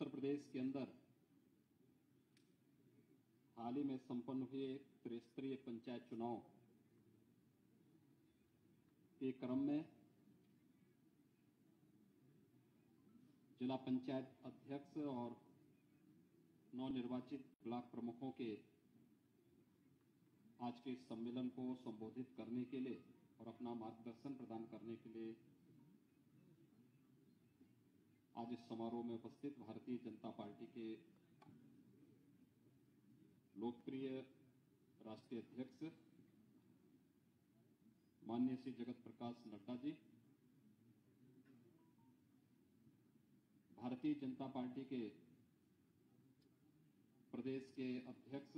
उत्तर प्रदेश के अंदर हाल ही में संपन्न हुए त्रिस्तरीय पंचायत चुनाव के क्रम में जिला पंचायत अध्यक्ष और नवनिर्वाचित ब्लॉक प्रमुखों के आज के इस सम्मेलन को संबोधित करने के लिए और अपना मार्गदर्शन प्रदान करने के लिए आज इस समारोह में उपस्थित भारतीय जनता पार्टी के लोकप्रिय राष्ट्रीय अध्यक्ष माननीय श्री जगत प्रकाश नड्डा जी, भारतीय जनता पार्टी के प्रदेश के अध्यक्ष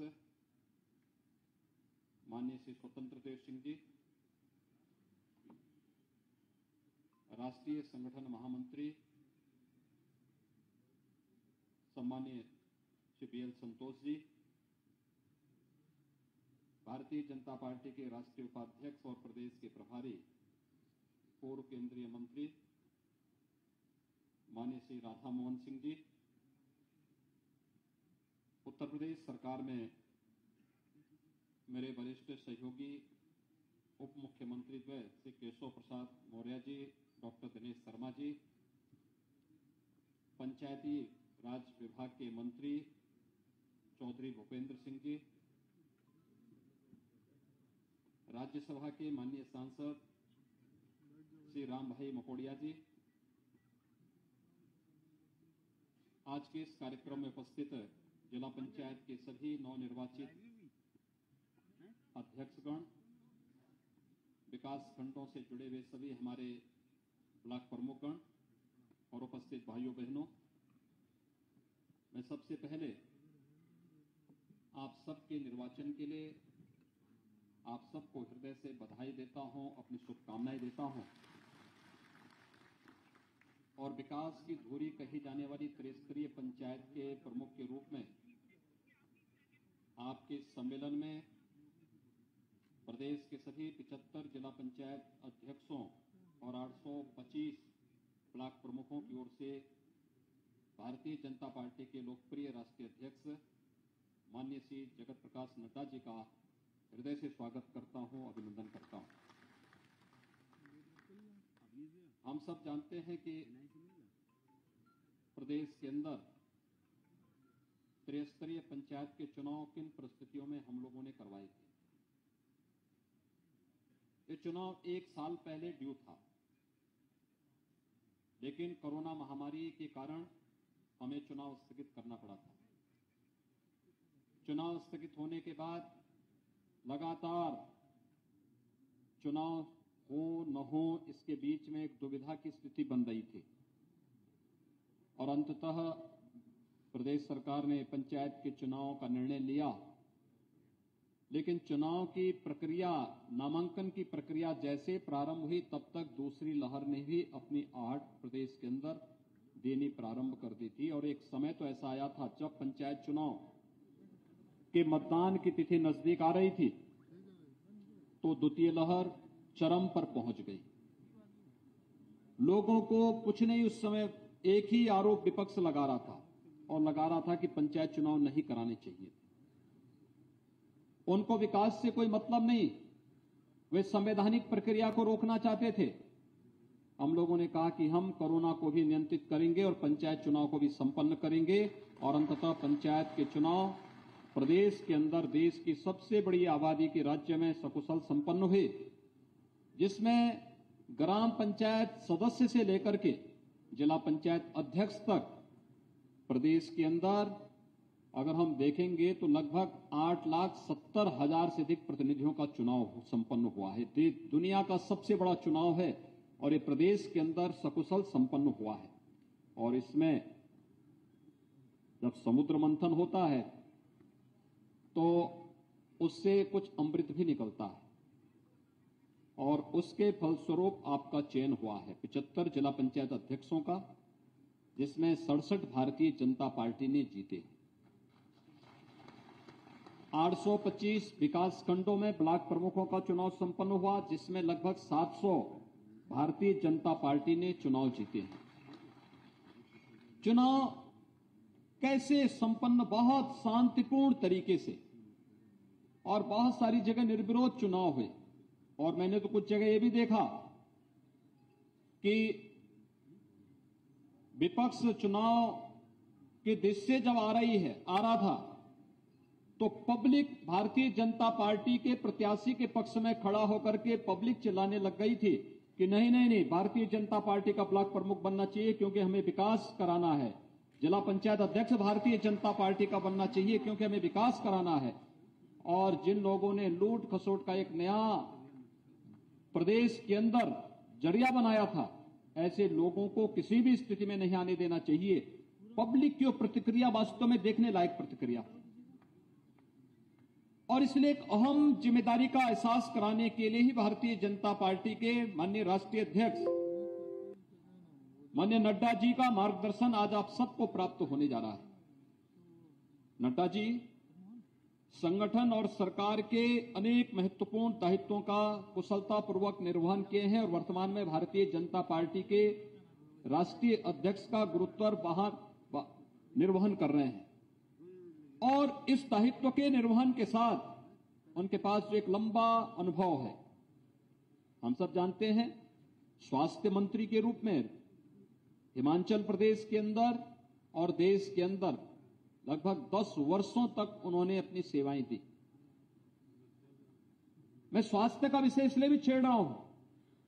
माननीय श्री स्वतंत्र देव सिंह जी, राष्ट्रीय संगठन महामंत्री सम्मानीय श्री बीएल संतोष जी, भारतीय जनता पार्टी के राष्ट्रीय उपाध्यक्ष और प्रदेश के प्रभारी पूर्व केंद्रीय मंत्री माननीय श्री राधा मोहन सिंह जी, उत्तर प्रदेश सरकार में मेरे वरिष्ठ सहयोगी उप मुख्यमंत्री द्वय श्री केशव प्रसाद मौर्य जी, डॉक्टर दिनेश शर्मा जी, पंचायती राज विभाग के मंत्री चौधरी भूपेंद्र सिंह जी, राज्यसभा के माननीय सांसद श्री राम भाई मकोड़िया जी, आज के इस कार्यक्रम में उपस्थित जिला पंचायत के सभी नवनिर्वाचित अध्यक्षगण, विकास खंडों से जुड़े हुए सभी हमारे ब्लॉक प्रमुखगण और उपस्थित भाइयों बहनों, मैं सबसे पहले आप सबके निर्वाचन के लिए आप सबको हृदय से बधाई देता हूं, अपनी शुभकामनाएं देता हूं और विकास की धुरी कही जाने वाली त्रिस्तरीय पंचायत के प्रमुख के रूप में आपके सम्मेलन में प्रदेश के सभी 75 जिला पंचायत अध्यक्षों और 825 ब्लॉक प्रमुखों की ओर से भारतीय जनता पार्टी के लोकप्रिय राष्ट्रीय अध्यक्ष माननीय श्री जगत प्रकाश नड्डा जी का हृदय से स्वागत करता हूं, अभिनंदन करता हूं। हम सब जानते हैं कि प्रदेश के अंदर त्रिस्तरीय पंचायत के चुनाव किन परिस्थितियों में हम लोगों ने करवाए थे। ये चुनाव 1 साल पहले ड्यू था, लेकिन कोरोना महामारी के कारण हमें चुनाव स्थगित करना पड़ा था। चुनाव स्थगित होने के बाद लगातार चुनाव हो न हो इसके बीच में एक दुविधा की स्थिति बन रही थी और अंततः प्रदेश सरकार ने पंचायत के चुनाव का निर्णय लिया, लेकिन चुनाव की प्रक्रिया, नामांकन की प्रक्रिया जैसे प्रारंभ हुई तब तक दूसरी लहर ने भी अपनी आहट प्रदेश के अंदर देनी प्रारंभ कर दी थी और एक समय तो ऐसा आया था जब पंचायत चुनाव के मतदान की तिथि नजदीक आ रही थी तो द्वितीय लहर चरम पर पहुंच गई। लोगों को कुछ नहीं, उस समय एक ही आरोप विपक्ष लगा रहा था और लगा रहा था कि पंचायत चुनाव नहीं कराने चाहिए। उनको विकास से कोई मतलब नहीं, वे संवैधानिक प्रक्रिया को रोकना चाहते थे। हम लोगों ने कहा कि हम कोरोना को भी नियंत्रित करेंगे और पंचायत चुनाव को भी संपन्न करेंगे और अंततः पंचायत के चुनाव प्रदेश के अंदर देश की सबसे बड़ी आबादी के राज्य में सकुशल संपन्न हुए, जिसमें ग्राम पंचायत सदस्य से लेकर के जिला पंचायत अध्यक्ष तक प्रदेश के अंदर अगर हम देखेंगे तो लगभग 8,70,000 से अधिक प्रतिनिधियों का चुनाव संपन्न हुआ है। दुनिया का सबसे बड़ा चुनाव है और ये प्रदेश के अंदर सकुशल संपन्न हुआ है। और इसमें जब समुद्र मंथन होता है तो उससे कुछ अमृत भी निकलता है और उसके फलस्वरूप आपका चयन हुआ है 75 जिला पंचायत अध्यक्षों का, जिसमें 67 भारतीय जनता पार्टी ने जीते। 825 विकास खंडों में ब्लॉक प्रमुखों का चुनाव संपन्न हुआ, जिसमें लगभग 700 भारतीय जनता पार्टी ने चुनाव जीते हैं। चुनाव कैसे संपन्न, बहुत शांतिपूर्ण तरीके से और बहुत सारी जगह निर्विरोध चुनाव हुए। और मैंने तो कुछ जगह यह भी देखा कि विपक्ष चुनाव के दृश्य जब आ रहा था तो पब्लिक भारतीय जनता पार्टी के प्रत्याशी के पक्ष में खड़ा होकर के पब्लिक चिल्लाने लग गई थी कि नहीं नहीं नहीं, भारतीय जनता पार्टी का ब्लॉक प्रमुख बनना चाहिए क्योंकि हमें विकास कराना है। जिला पंचायत अध्यक्ष भारतीय जनता पार्टी का बनना चाहिए क्योंकि हमें विकास कराना है। और जिन लोगों ने लूट खसोट का एक नया प्रदेश के अंदर जरिया बनाया था, ऐसे लोगों को किसी भी स्थिति में नहीं आने देना चाहिए। पब्लिक की प्रतिक्रिया वास्तव में देखने लायक प्रतिक्रिया, और इसलिए एक अहम जिम्मेदारी का एहसास कराने के लिए ही भारतीय जनता पार्टी के माननीय राष्ट्रीय अध्यक्ष माननीय नड्डा जी का मार्गदर्शन आज आप सबको प्राप्त होने जा रहा है। नड्डा जी संगठन और सरकार के अनेक महत्वपूर्ण दायित्वों का कुशलतापूर्वक निर्वहन किए हैं और वर्तमान में भारतीय जनता पार्टी के राष्ट्रीय अध्यक्ष का गुरुत्वर निर्वहन कर रहे हैं। और इस दायित्व के निर्वहन के साथ उनके पास जो एक लंबा अनुभव है, हम सब जानते हैं, स्वास्थ्य मंत्री के रूप में हिमाचल प्रदेश के अंदर और देश के अंदर लगभग 10 वर्षों तक उन्होंने अपनी सेवाएं दी। मैं स्वास्थ्य का विषय इसलिए भी छेड़ रहा हूं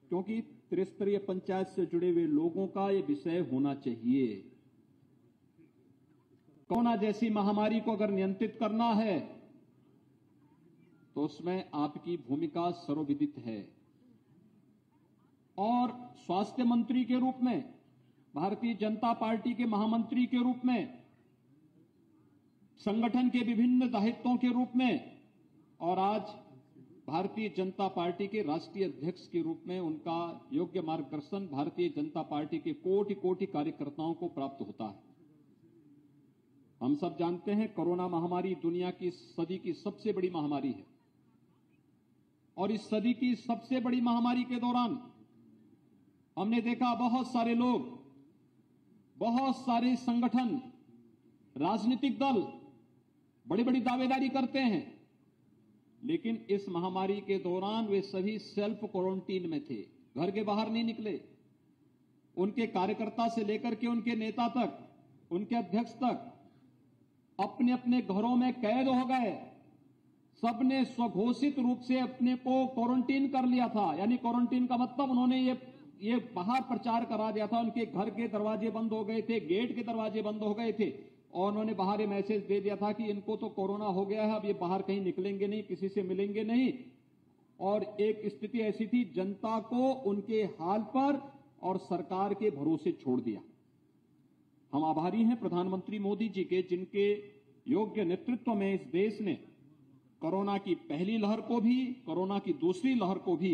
क्योंकि त्रिस्तरीय पंचायत से जुड़े हुए लोगों का यह विषय होना चाहिए। कोरोना जैसी महामारी को अगर नियंत्रित करना है तो उसमें आपकी भूमिका सर्वविदित है। और स्वास्थ्य मंत्री के रूप में, भारतीय जनता पार्टी के महामंत्री के रूप में, संगठन के विभिन्न दायित्वों के रूप में, और आज भारतीय जनता पार्टी के राष्ट्रीय अध्यक्ष के रूप में उनका योग्य मार्गदर्शन भारतीय जनता पार्टी के कोटि कोटि कार्यकर्ताओं को प्राप्त होता है। हम सब जानते हैं कोरोना महामारी दुनिया की सदी की सबसे बड़ी महामारी है और इस सदी की सबसे बड़ी महामारी के दौरान हमने देखा बहुत सारे लोग, बहुत सारे संगठन, राजनीतिक दल बड़ी बड़ी दावेदारी करते हैं, लेकिन इस महामारी के दौरान वे सभी सेल्फ क्वारंटीन में थे, घर के बाहर नहीं निकले। उनके कार्यकर्ता से लेकर के उनके नेता तक, उनके अध्यक्ष तक अपने अपने घरों में कैद हो गए। सबने स्वघोषित रूप से अपने को क्वारंटीन कर लिया था। यानी क्वारंटीन का मतलब उन्होंने ये बाहर प्रचार करा दिया था, उनके घर के दरवाजे बंद हो गए थे, गेट के दरवाजे बंद हो गए थे और उन्होंने बाहर ये मैसेज दे दिया था कि इनको तो कोरोना हो गया है, अब ये बाहर कहीं निकलेंगे नहीं, किसी से मिलेंगे नहीं। और एक स्थिति ऐसी थी, जनता को उनके हाल पर और सरकार के भरोसे छोड़ दिया। हम आभारी हैं प्रधानमंत्री मोदी जी के, जिनके योग्य नेतृत्व में इस देश ने कोरोना की पहली लहर को भी, कोरोना की दूसरी लहर को भी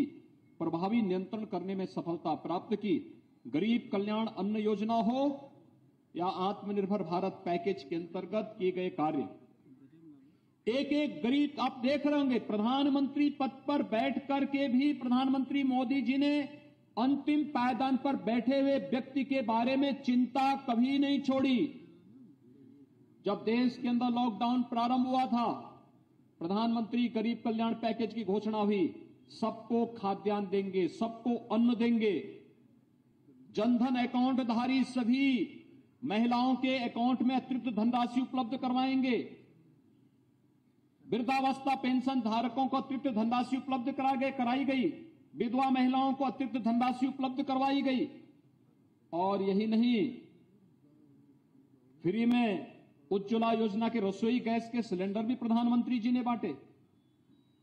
प्रभावी नियंत्रण करने में सफलता प्राप्त की। गरीब कल्याण अन्न योजना हो या आत्मनिर्भर भारत पैकेज के अंतर्गत किए गए कार्य, एक एक गरीब, आप देख रहे होंगे प्रधानमंत्री पद पर बैठ करके भी प्रधानमंत्री मोदी जी ने अंतिम पायदान पर बैठे हुए व्यक्ति के बारे में चिंता कभी नहीं छोड़ी। जब देश के अंदर लॉकडाउन प्रारंभ हुआ था, प्रधानमंत्री गरीब कल्याण पैकेज की घोषणा हुई, सबको खाद्यान्न देंगे, सबको अन्न देंगे, जनधन अकाउंट धारी सभी महिलाओं के अकाउंट में अतिरिक्त धनराशि उपलब्ध करवाएंगे, वृद्धावस्था पेंशन धारकों को अतिरिक्त धनराशि उपलब्ध कराई गई, विधवा महिलाओं को अतिरिक्त धनराशि उपलब्ध करवाई गई। और यही नहीं, फ्री में उज्ज्वला योजना के रसोई गैस के सिलेंडर भी प्रधानमंत्री जी ने बांटे।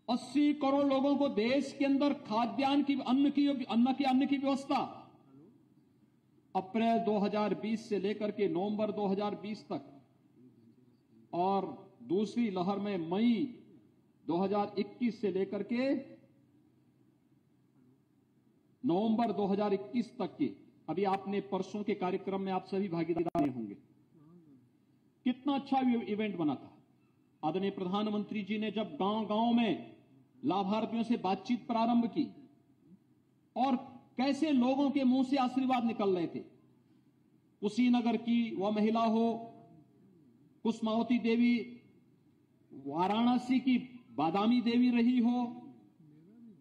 80 करोड़ लोगों को देश के अंदर खाद्यान्न की, अन्न की व्यवस्था अप्रैल 2020 से लेकर के नवंबर 2020 तक, और दूसरी लहर में मई 2021 से लेकर के नवंबर 2021 तक की, अभी आपने परसों के कार्यक्रम में आप सभी भागीदार होंगे, कितना अच्छा इवेंट बना था। आदरणीय प्रधानमंत्री जी ने जब गांव-गांव में लाभार्थियों से बातचीत प्रारंभ की और कैसे लोगों के मुंह से आशीर्वाद निकल रहे थे। कुशीनगर की वह महिला हो कुसुमावती देवी वाराणसी की बादामी देवी रही हो,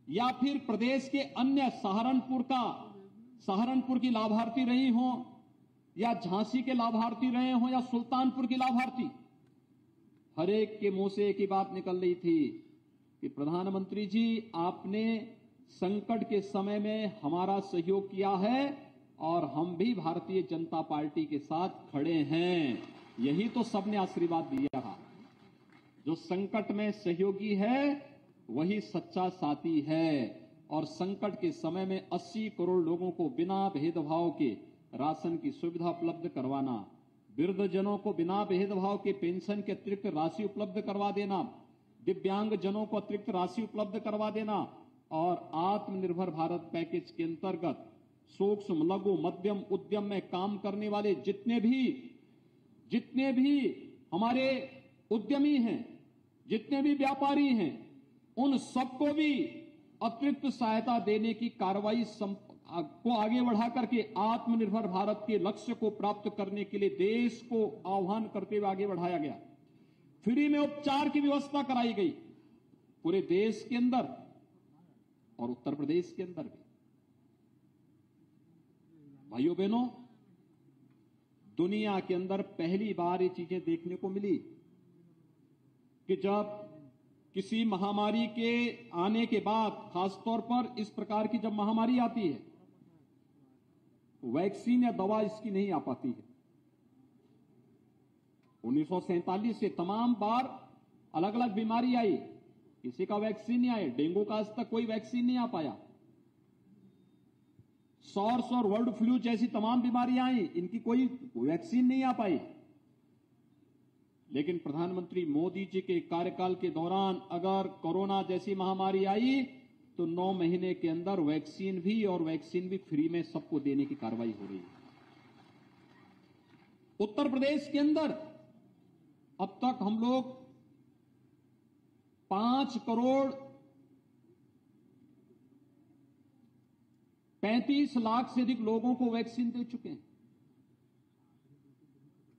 या फिर प्रदेश के अन्य सहारनपुर की लाभार्थी रही हो, या झांसी के लाभार्थी रहे हो, या सुल्तानपुर की लाभार्थी, हर एक के मुंह से एक ही बात निकल रही थी कि प्रधानमंत्री जी, आपने संकट के समय में हमारा सहयोग किया है और हम भी भारतीय जनता पार्टी के साथ खड़े हैं। यही तो सबने आशीर्वाद दिया। जो संकट में सहयोगी है वही सच्चा साथी है। और संकट के समय में 80 करोड़ लोगों को बिना भेदभाव के राशन की सुविधा उपलब्ध करवाना, वृद्धजनों को बिना भेदभाव के पेंशन के अतिरिक्त राशि उपलब्ध करवा देना, दिव्यांग जनों को अतिरिक्त राशि उपलब्ध करवा देना, और आत्मनिर्भर भारत पैकेज के अंतर्गत सूक्ष्म लघु मध्यम उद्यम में काम करने वाले जितने भी हमारे उद्यमी हैं, जितने भी व्यापारी हैं, उन सबको भी अतिरिक्त सहायता देने की कार्रवाई को आगे बढ़ा करके आत्मनिर्भर भारत के लक्ष्य को प्राप्त करने के लिए देश को आह्वान करते हुए आगे बढ़ाया गया। फ्री में उपचार की व्यवस्था कराई गई पूरे देश के अंदर और उत्तर प्रदेश के अंदर भी। भाइयों बहनों, दुनिया के अंदर पहली बार ये चीजें देखने को मिली कि जब किसी महामारी के आने के बाद, खासतौर पर इस प्रकार की जब महामारी आती है, वैक्सीन या दवा इसकी नहीं आ पाती है। 1947 से तमाम बार अलग अलग बीमारी आई, किसी का वैक्सीन नहीं आया। डेंगू का आज तक कोई वैक्सीन नहीं आ पाया। सॉर्स और वर्ल्ड फ्लू जैसी तमाम बीमारियां आई, इनकी कोई वैक्सीन नहीं आ पाई। लेकिन प्रधानमंत्री मोदी जी के कार्यकाल के दौरान अगर कोरोना जैसी महामारी आई तो 9 महीने के अंदर वैक्सीन भी फ्री में सबको देने की कार्रवाई हो रही है। उत्तर प्रदेश के अंदर अब तक हम लोग 5 करोड़ 35 लाख से अधिक लोगों को वैक्सीन दे चुके हैं।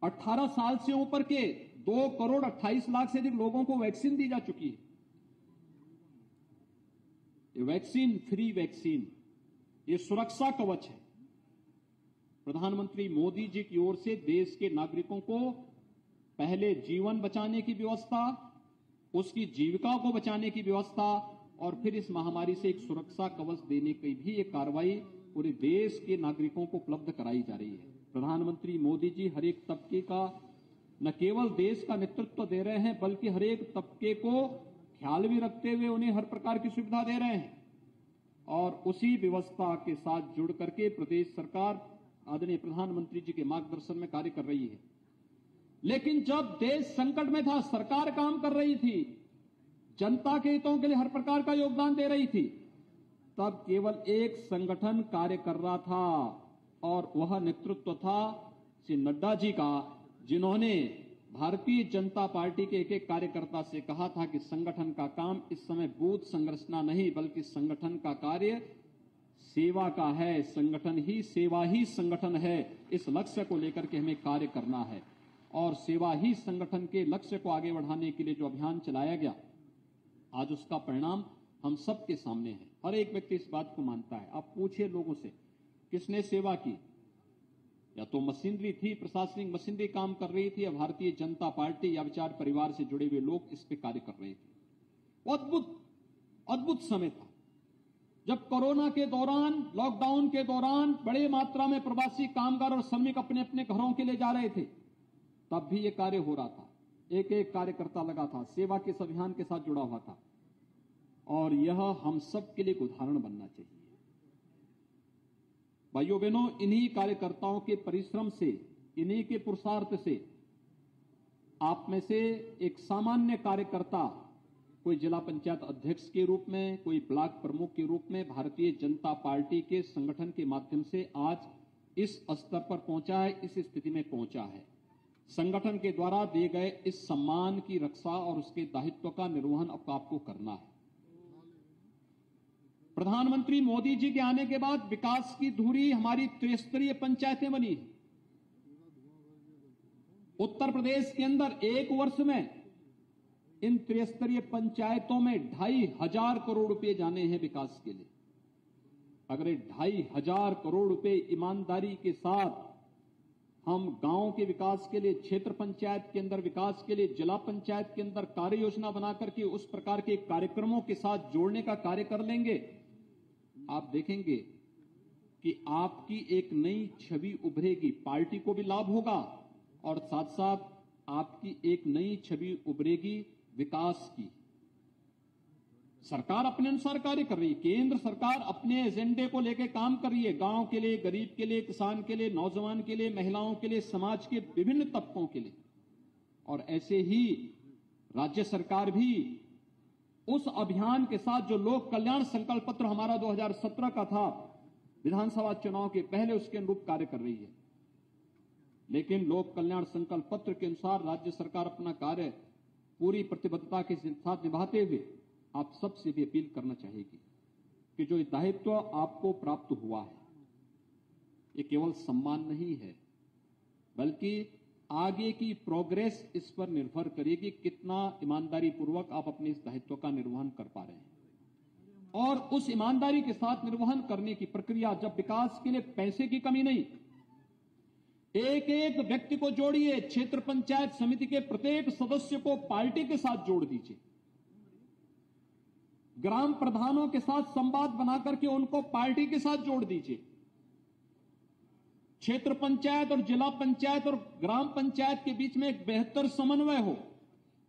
18 साल से ऊपर के 2 करोड़ 28 लाख से अधिक लोगों को वैक्सीन दी जा चुकी है। ये वैक्सीन फ्री वैक्सीन, ये सुरक्षा कवच है। प्रधानमंत्री मोदी जी की ओर से देश के नागरिकों को पहले जीवन बचाने की व्यवस्था, उसकी जीविका को बचाने की व्यवस्था, और फिर इस महामारी से एक सुरक्षा कवच देने की भी एक कार्रवाई पूरे देश के नागरिकों को उपलब्ध कराई जा रही है। प्रधानमंत्री मोदी जी हर एक तबके का न केवल देश का नेतृत्व दे रहे हैं, बल्कि हर एक तबके को ख्याल भी रखते हुए उन्हें हर प्रकार की सुविधा दे रहे हैं। और उसी व्यवस्था के साथ जुड़ करके प्रदेश सरकार आदरणीय प्रधानमंत्री जी के मार्गदर्शन में कार्य कर रही है। लेकिन जब देश संकट में था, सरकार काम कर रही थी, जनता के हितों के लिए हर प्रकार का योगदान दे रही थी, तब केवल एक संगठन कार्य कर रहा था, और वह नेतृत्व था श्री नड्डा जी का, जिन्होंने भारतीय जनता पार्टी के एक एक कार्यकर्ता से कहा था कि संगठन का काम इस समय बूथ संरचना नहीं, बल्कि संगठन का कार्य सेवा का है। संगठन ही सेवा ही संगठन है। इस लक्ष्य को लेकर के हमें कार्य करना है, और सेवा ही संगठन के लक्ष्य को आगे बढ़ाने के लिए जो अभियान चलाया गया, आज उसका परिणाम हम सबके सामने है। हर एक व्यक्ति इस बात को मानता है। आप पूछिए लोगों से, किसने सेवा की? या तो मशीनरी थी, प्रशासनिक मशीनरी काम कर रही थी, या भारतीय जनता पार्टी या विचार परिवार से जुड़े हुए लोग इस पे कार्य कर रहे थे। वो अद्भुत समय था जब कोरोना के दौरान, लॉकडाउन के दौरान बड़े मात्रा में प्रवासी कामगार और श्रमिक अपने अपने घरों के लिए जा रहे थे। तब भी ये कार्य हो रहा था। एक एक कार्यकर्ता लगा था, सेवा के इस अभियान के साथ जुड़ा हुआ था, और यह हम सब के लिए एक उदाहरण बनना चाहिए। भाइयों बहनों, इन्हीं कार्यकर्ताओं के परिश्रम से, इन्हीं के पुरुषार्थ से आप में से एक सामान्य कार्यकर्ता, कोई जिला पंचायत अध्यक्ष के रूप में, कोई ब्लॉक प्रमुख के रूप में भारतीय जनता पार्टी के संगठन के माध्यम से आज इस स्तर पर पहुंचा है, इस स्थिति में पहुंचा है। संगठन के द्वारा दिए गए इस सम्मान की रक्षा और उसके दायित्व का निर्वहन अब आपको करना है। प्रधानमंत्री मोदी जी के आने के बाद विकास की धुरी हमारी त्रिस्तरीय पंचायतें बनी। उत्तर प्रदेश के अंदर एक वर्ष में इन त्रिस्तरीय पंचायतों में 2,500 करोड़ रुपए जाने हैं विकास के लिए। अगर 2,500 करोड़ रुपए ईमानदारी के साथ हम गांव के विकास के लिए, क्षेत्र पंचायत के अंदर विकास के लिए, जिला पंचायत के अंदर कार्य योजना बनाकर के उस प्रकार के कार्यक्रमों के साथ जोड़ने का कार्य कर लेंगे, आप देखेंगे कि आपकी एक नई छवि उभरेगी, पार्टी को भी लाभ होगा और साथ साथ आपकी एक नई छवि उभरेगी विकास की। सरकार अपने अनुसार कार्य कर रही है, केंद्र सरकार अपने एजेंडे को लेकर काम कर रही है, गांव के लिए, गरीब के लिए, किसान के लिए, नौजवान के लिए, महिलाओं के लिए, समाज के विभिन्न तबकों के लिए। और ऐसे ही राज्य सरकार भी उस अभियान के साथ जो लोक कल्याण संकल्प पत्र हमारा 2017 का था, विधानसभा चुनाव के पहले, उसके अनुरूप कार्य कर रही है। लेकिन लोक कल्याण संकल्प पत्र के अनुसार राज्य सरकार अपना कार्य पूरी प्रतिबद्धता के साथ निभाते हुए आप सबसे भी अपील करना चाहेगी कि जो दायित्व आपको प्राप्त हुआ है, ये केवल सम्मान नहीं है, बल्कि आगे की प्रोग्रेस इस पर निर्भर करेगी कितना ईमानदारी पूर्वक आप अपने इस दायित्व का निर्वहन कर पा रहे हैं। और उस ईमानदारी के साथ निर्वहन करने की प्रक्रिया, जब विकास के लिए पैसे की कमी नहीं, एक एक व्यक्ति को जोड़िए, क्षेत्र पंचायत समिति के प्रत्येक सदस्य को पार्टी के साथ जोड़ दीजिए, ग्राम प्रधानों के साथ संवाद बनाकर के उनको पार्टी के साथ जोड़ दीजिए। क्षेत्र पंचायत और जिला पंचायत और ग्राम पंचायत के बीच में एक बेहतर समन्वय हो,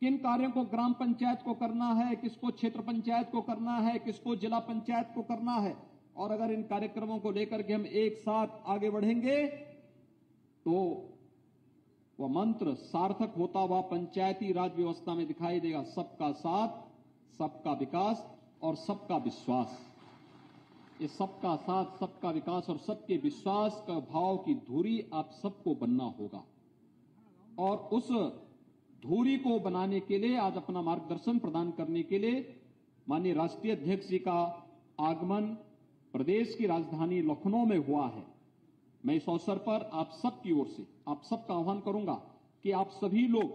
किन कार्यों को ग्राम पंचायत को करना है, किसको क्षेत्र पंचायत को करना है, किसको जिला पंचायत को करना है। और अगर इन कार्यक्रमों को लेकर के हम एक साथ आगे बढ़ेंगे तो वह मंत्र सार्थक होता हुआ पंचायती राज व्यवस्था में दिखाई देगा, सबका साथ, सबका विकास और सबका विश्वास। ये सबका साथ, सबका विकास और सबके विश्वास का भाव की धुरी आप सबको बनना होगा। और उस धुरी को बनाने के लिए आज अपना मार्गदर्शन प्रदान करने के लिए माननीय राष्ट्रीय अध्यक्ष जी का आगमन प्रदेश की राजधानी लखनऊ में हुआ है। मैं इस अवसर पर आप सबकी ओर से आप सबका आह्वान करूंगा कि आप सभी लोग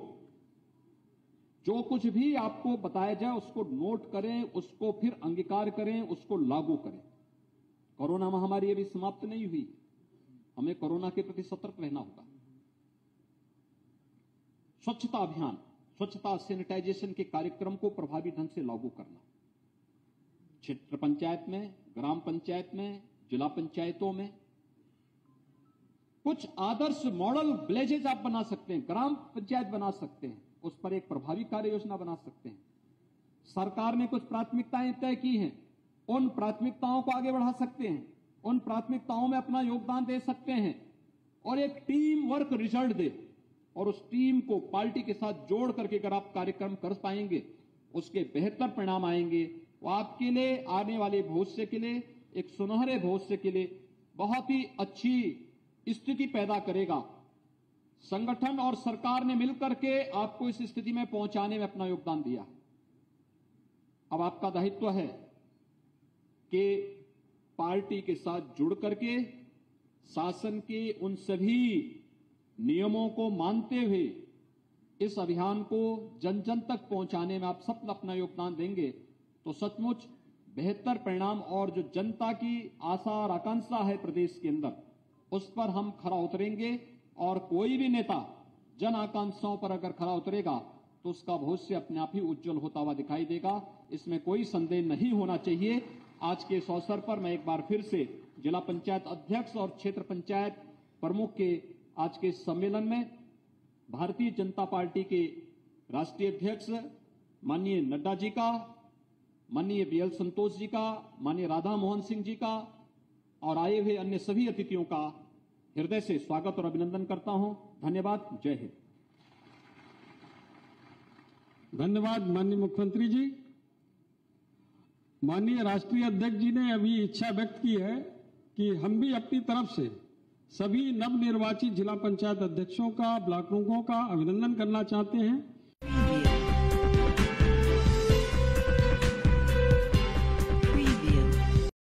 जो कुछ भी आपको बताया जाए उसको नोट करें, उसको फिर अंगीकार करें, उसको लागू करें। कोरोना महामारी अभी समाप्त नहीं हुई, हमें कोरोना के प्रति सतर्क रहना होगा। स्वच्छता अभियान, स्वच्छता सैनिटाइजेशन के कार्यक्रम को प्रभावी ढंग से लागू करना, क्षेत्र पंचायत में, ग्राम पंचायत में, जिला पंचायतों में कुछ आदर्श मॉडल विलेजेस आप बना सकते हैं, ग्राम पंचायत बना सकते हैं, उस पर एक प्रभावी कार्य योजना बना सकते हैं। सरकार ने कुछ प्राथमिकताएं तय की हैं, उन प्राथमिकताओं को आगे बढ़ा सकते हैं, उन प्राथमिकताओं में अपना योगदान दे सकते हैं और एक टीम वर्क रिजल्ट दे। और उस टीम को पार्टी के साथ जोड़ करके अगर आप कार्यक्रम कर पाएंगे, उसके बेहतर परिणाम आएंगे। वो आपके लिए आने वाले भविष्य के लिए, एक सुनहरे भविष्य के लिए बहुत ही अच्छी स्थिति पैदा करेगा। संगठन और सरकार ने मिलकर के आपको इस स्थिति में पहुंचाने में अपना योगदान दिया। अब आपका दायित्व है कि पार्टी के साथ जुड़ करके शासन के उन सभी नियमों को मानते हुए इस अभियान को जन जन तक पहुंचाने में आप सब अपना योगदान देंगे तो सचमुच बेहतर परिणाम और जो जनता की आशा और आकांक्षा है प्रदेश के अंदर, उस पर हम खरा उतरेंगे। और कोई भी नेता जन आकांक्षाओं पर अगर खरा उतरेगा तो उसका भविष्य अपने आप ही उज्जवल होता हुआ दिखाई देगा, इसमें कोई संदेह नहीं होना चाहिए। आज के इस अवसर पर मैं एक बार फिर से जिला पंचायत अध्यक्ष और क्षेत्र पंचायत प्रमुख के आज के सम्मेलन में भारतीय जनता पार्टी के राष्ट्रीय अध्यक्ष माननीय नड्डा जी का, माननीय बीएल संतोष जी का, माननीय राधा मोहन सिंह जी का और आए हुए अन्य सभी अतिथियों का हृदय से स्वागत और अभिनंदन करता हूं। धन्यवाद। जय हिंद। धन्यवाद माननीय मुख्यमंत्री जी। माननीय राष्ट्रीय अध्यक्ष जी ने अभी इच्छा व्यक्त की है कि हम भी अपनी तरफ से सभी नवनिर्वाचित जिला पंचायत अध्यक्षों का, ब्लॉक प्रमुखों का अभिनंदन करना चाहते हैं